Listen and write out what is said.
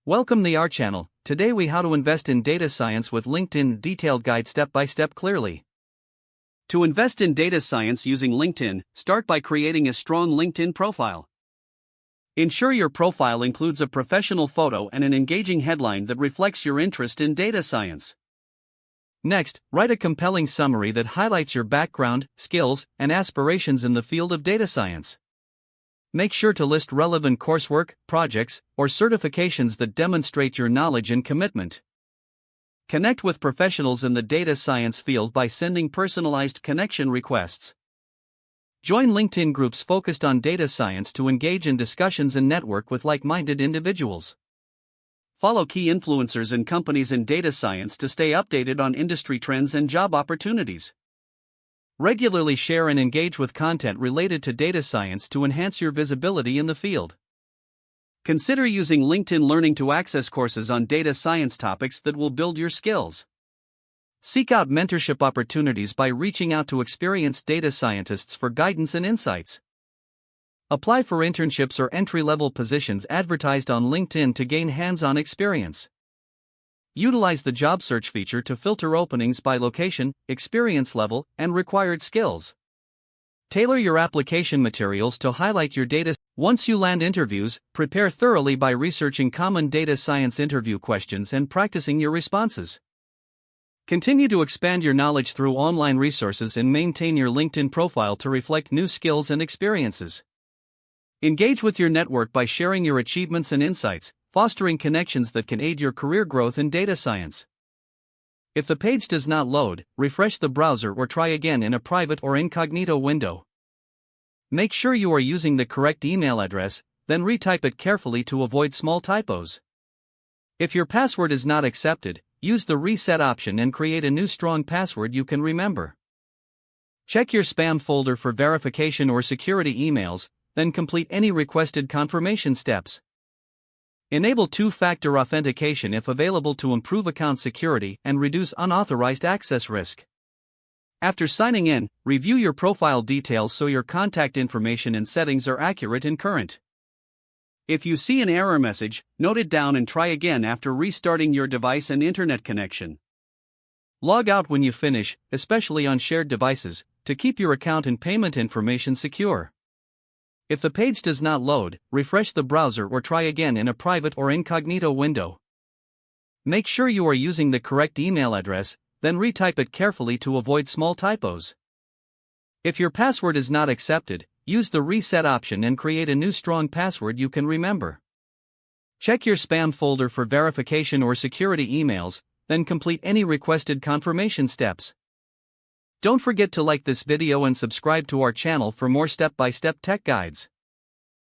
Welcome to our channel. Today we how to invest in data science with LinkedIn detailed guide step by step clearly. To invest in data science using LinkedIn, start by creating a strong LinkedIn profile. Ensure your profile includes a professional photo and an engaging headline that reflects your interest in data science. Next, write a compelling summary that highlights your background, skills, and aspirations in the field of data science. Make sure to list relevant coursework, projects, or certifications that demonstrate your knowledge and commitment. Connect with professionals in the data science field by sending personalized connection requests. Join LinkedIn groups focused on data science to engage in discussions and network with like-minded individuals. Follow key influencers and companies in data science to stay updated on industry trends and job opportunities. Regularly share and engage with content related to data science to enhance your visibility in the field. Consider using LinkedIn Learning to access courses on data science topics that will build your skills. Seek out mentorship opportunities by reaching out to experienced data scientists for guidance and insights. Apply for internships or entry-level positions advertised on LinkedIn to gain hands-on experience. Utilize the job search feature to filter openings by location, experience level, and required skills. Tailor your application materials to highlight your data. Once you land interviews, prepare thoroughly by researching common data science interview questions and practicing your responses. Continue to expand your knowledge through online resources and maintain your LinkedIn profile to reflect new skills and experiences. Engage with your network by sharing your achievements and insights, fostering connections that can aid your career growth in data science. If the page does not load, refresh the browser or try again in a private or incognito window. Make sure you are using the correct email address, then retype it carefully to avoid small typos. If your password is not accepted, use the reset option and create a new strong password you can remember. Check your spam folder for verification or security emails, then complete any requested confirmation steps. Enable two-factor authentication if available to improve account security and reduce unauthorized access risk. After signing in, review your profile details so your contact information and settings are accurate and current. If you see an error message, note it down and try again after restarting your device and internet connection. Log out when you finish, especially on shared devices, to keep your account and payment information secure. If the page does not load, refresh the browser or try again in a private or incognito window. Make sure you are using the correct email address, then retype it carefully to avoid small typos. If your password is not accepted, use the reset option and create a new strong password you can remember. Check your spam folder for verification or security emails, then complete any requested confirmation steps. Don't forget to like this video and subscribe to our channel for more step-by-step tech guides.